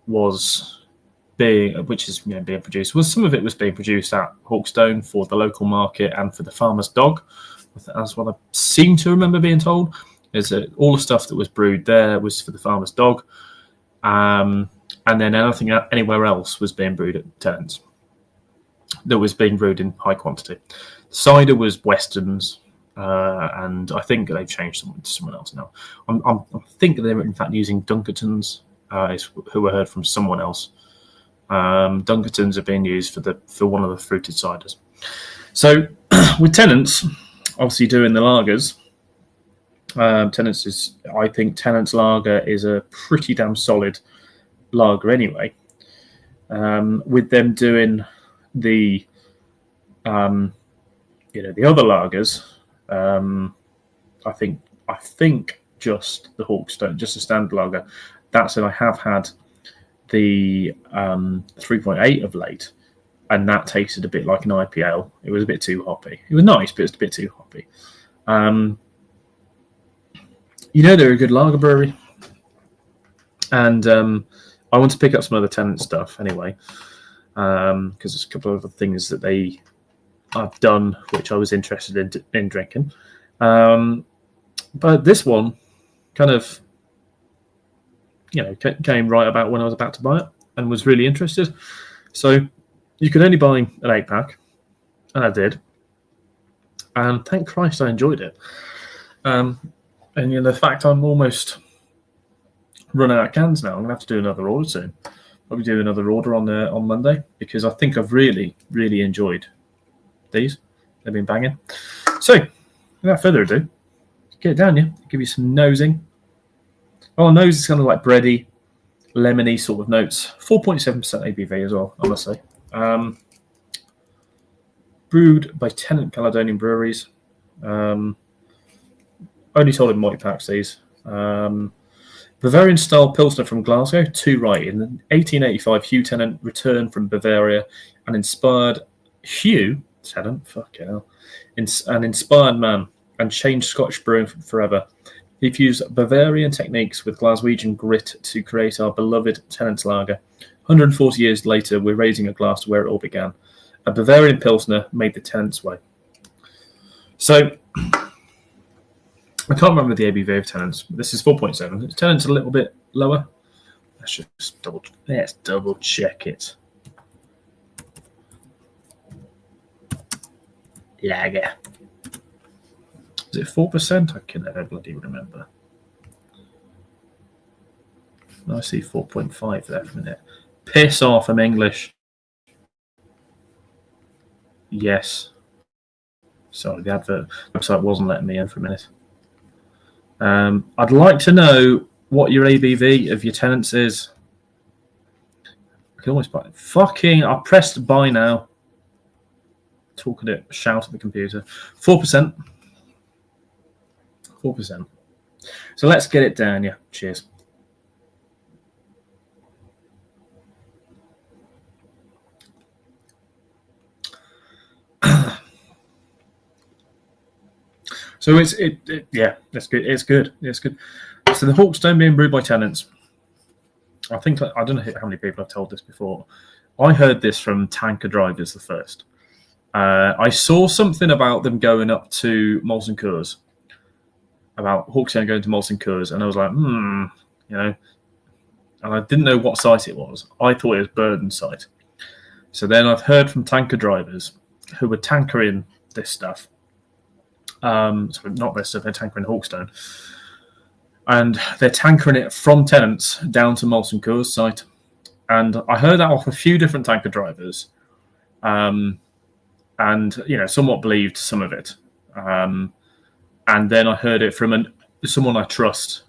was being, which is being produced, was some of it was being produced at Hawkstone for the local market and for the farmer's dog. That's what I seem to remember being told. Is that all the stuff that was brewed there was for the farmer's dog. And then anything anywhere else was being brewed at Tennent's. That was being brewed in high quantity. Cider was Weston's, and I think they've changed to someone else now. I think they're in fact using Dunkerton's, who I heard from someone else. Dunkerton's are being used for one of the fruited ciders. So with Tennent's, obviously doing the lagers, I think Tennent's lager is a pretty damn solid lager anyway. With them doing the the other lagers, I think just the Hawkstone, just a standard lager. That said, I have had the 3.8 of late, and that tasted a bit like an IPL. It was a bit too hoppy. It was nice, but it was a bit too hoppy. They're a good lager brewery, and I want to pick up some other Tennent stuff anyway, because there's a couple of other things that they have done which I was interested in drinking. But this one kind of, came right about when I was about to buy it and was really interested. So you could only buy an 8-pack, and I did. And thank Christ I enjoyed it. And the fact I'm almost running out of cans now, I'm going to have to do another order soon. Probably do another order on Monday, because I think I've really, really enjoyed these. They've been banging. So, without further ado, get it down, yeah? Give you some nosing. Oh, nose is kind of like bready, lemony sort of notes. 4.7% ABV as well, I must say. Brewed by Tennent Caledonian Breweries. Only sold in multi-packs, these. Bavarian-style Pilsner from Glasgow, 2 rye. In 1885, Hugh Tennent returned from Bavaria and inspired Hugh Tennent, fucking hell, an inspired man, and changed Scotch brewing forever. He fused Bavarian techniques with Glaswegian grit to create our beloved Tennent's lager. 140 years later, we're raising a glass to where it all began. A Bavarian Pilsner made the Tennent's way. So, I can't remember the ABV of Tennent's, but this is 4.7. Tennent's a little bit lower. Let's double check it. Lager. Is it 4%? I can never bloody remember. I see 4.5 there for a minute. Piss off, I'm English. Yes. Sorry, the advert website wasn't letting me in for a minute. I'd like to know what your ABV of your Tennent's is. I can always buy it. I pressed buy now. Talking it, shout at the computer. 4%. 4%. So let's get it down. Yeah, cheers. So it's that's good. It's good. It's good. So the Hawkstone being brewed by Tennent's. I think I don't know how many people I've told this before. I heard this from Tanker Drivers the first. I saw something about them going up to Molson Coors, about Hawkstone going to Molson Coors, and I was like, you know, and I didn't know what site it was. I thought it was Burden's site. So then I've heard from Tanker Drivers who were tankering this stuff. So not this stuff, they're tankering Hawkstone. And they're tankering it from Tennent's down to Molson Coors site. And I heard that off a few different Tanker Drivers. And, somewhat believed some of it. And then I heard it from someone I trust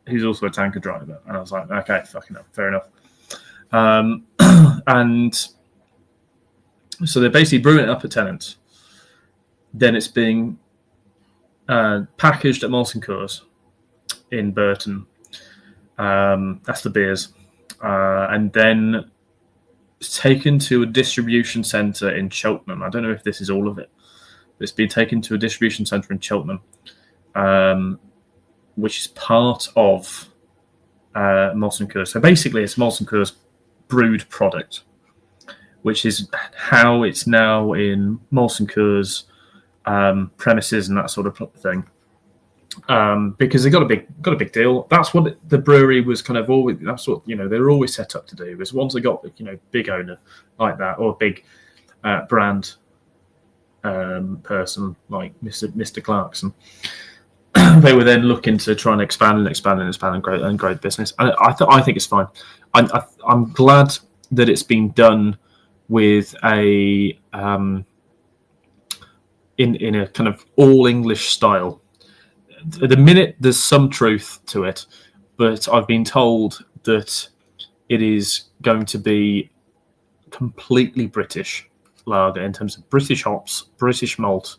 who's also a Tanker Driver. And I was like, okay, fucking hell, fair enough. And so they're basically brewing it up at Tennent's. Then it's being packaged at Molson Coors in Burton. That's the beers. And then it's taken to a distribution centre in Cheltenham. I don't know if this is all of it, but it's been taken to a distribution centre in Cheltenham, which is part of Molson Coors. So basically, it's Molson Coors brewed product, which is how it's now in Molson Coors premises and that sort of thing. Because they got a big deal. That's what the brewery was kind of always. That's what they were always set up to do. Was once they got big owner like that or big brand person like Mr. Clarkson, they were then looking to try and expand and grow the business. And I think it's fine. I'm glad that it's been done with a in a kind of all English style. At the minute, there's some truth to it, but I've been told that it is going to be completely British lager in terms of British hops, British malt.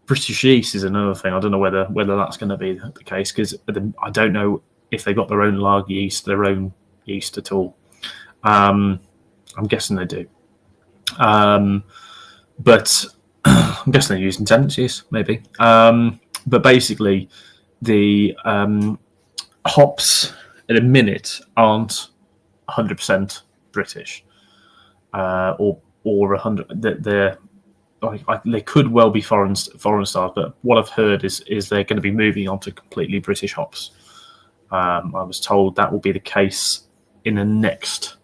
British yeast is another thing. I don't know whether that's going to be the case because I don't know if they've got their own lager yeast, their own yeast at all. I'm guessing they do. But I'm guessing they're using Tennent's yeast, maybe. But basically, the hops at a minute aren't 100% British, or 100. They're they could well be foreign styles, but what I've heard is they're going to be moving on to completely British hops. I was told that will be the case in the next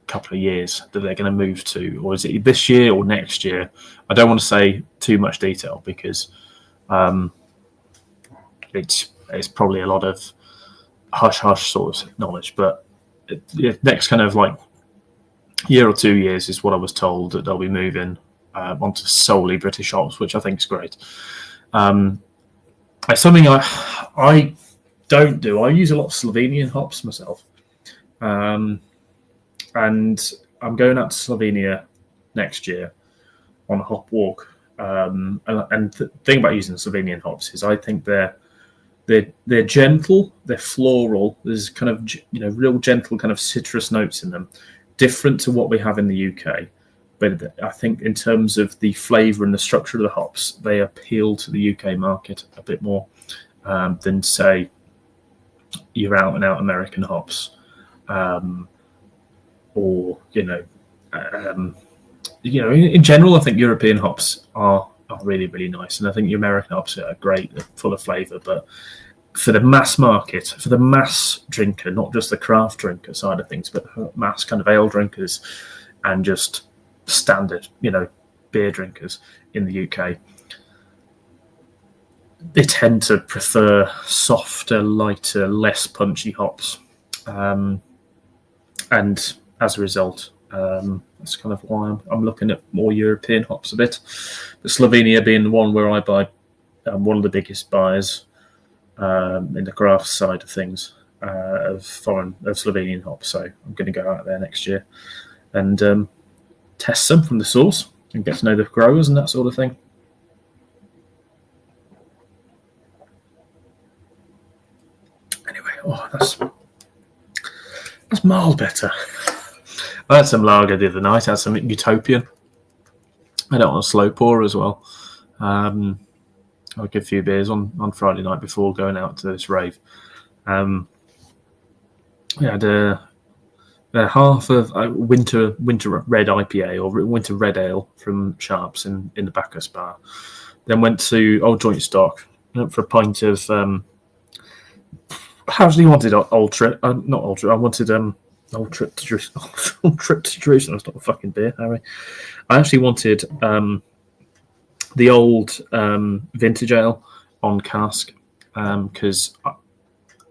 couple of years that they're going to move to, or is it this year or next year? I don't want to say too much detail because it's probably a lot of hush sort of knowledge, but next kind of like year or 2 years is what I was told that they'll be moving onto solely British hops, which I think is great. It's something I don't do. I use a lot of Slovenian hops myself. And I'm going out to Slovenia next year on a hop walk. And the thing about using Slovenian hops is I think they're gentle, they're floral. There's kind of real gentle kind of citrus notes in them, different to what we have in the UK. But I think in terms of the flavour and the structure of the hops, they appeal to the UK market a bit more than say your out and out American hops. Or in general, I think European hops are really, really nice, and I think your American hops are great, they're full of flavour. But for the mass market, for the mass drinker, not just the craft drinker side of things, but mass kind of ale drinkers and just standard, beer drinkers in the UK, they tend to prefer softer, lighter, less punchy hops, and as a result, that's kind of why I'm looking at more European hops a bit. But Slovenia being the one where I buy one of the biggest buyers in the craft side of things of Slovenian hops. So I'm going to go out there next year and test some from the source and get to know the growers and that sort of thing. Oh, that's mild better. I had some lager the other night. I had some Utopian. I don't want a slow pour as well. I'll get a few beers on Friday night before going out to this rave. We had a half of winter red IPA or winter red ale from Sharps in the Bacchus bar. Then went to Old Joint Stock for a pint of. I actually wanted Old Trip, not Ultra. I wanted Old Trip to Jerusalem. Old Trip to Jerusalem. It's not a fucking beer, Harry. I actually wanted the old vintage ale on cask because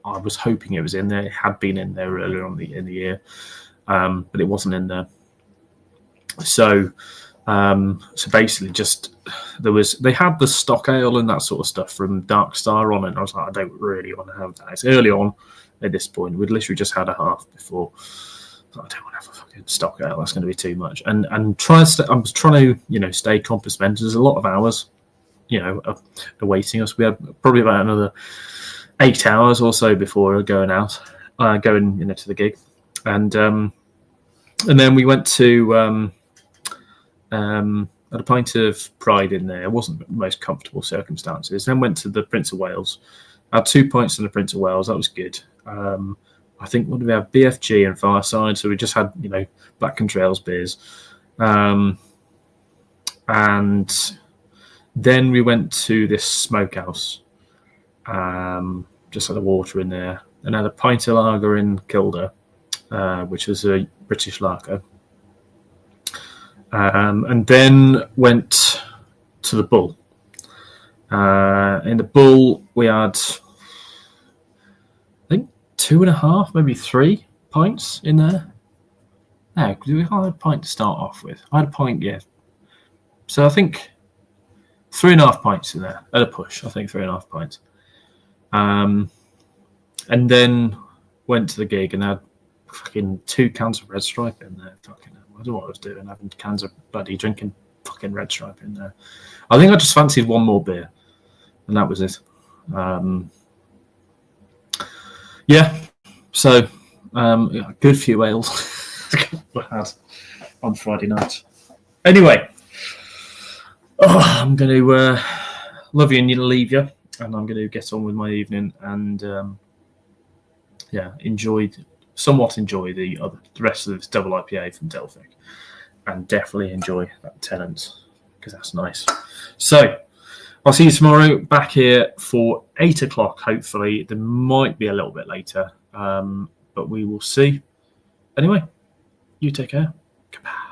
I was hoping it was in there. It had been in there earlier on in the year, but it wasn't in there. So basically, just they had the stock ale and that sort of stuff from Dark Star on it. And I was like, I don't really want to have that. It's early on at this point. We'd literally just had a half before. I don't want to have a fucking stock ale. That's going to be too much. And I was trying to stay compass mental. There's a lot of hours, awaiting us. We had probably about another 8 hours or so before going out, to the gig, and then we went to had a pint of Pride in there. It wasn't the most comfortable circumstances. Then went to the Prince of Wales. Had 2 pints in the Prince of Wales. That was good. I think what did we have? BFG and Fireside. So we just had Black Contrails beers, and then we went to this smokehouse. Just had the water in there, and had a pint of lager in Kilda, which was a British lager. And then went to the Bull. In the Bull, we had, I think, 2.5, maybe 3 pints in there. No, we had a pint to start off with. I had a pint, yeah. So I think 3.5 pints in there at a push. I think 3.5 pints. And then went to the gig and had fucking 2 cans of Red Stripe in there. Fucking, I don't know what I was doing, having cans of bloody drinking fucking Red Stripe in there. I think I just fancied one more beer, and that was it. Yeah, so good few ales we had on Friday night. Anyway, I'm going to love you and leave you, and I'm going to get on with my evening and somewhat enjoy the rest of this double IPA from Delphic, and definitely enjoy that Tennant because that's nice. So I'll see you tomorrow back here for 8 o'clock. Hopefully, there might be a little bit later, but we will see. Anyway, you take care. Goodbye.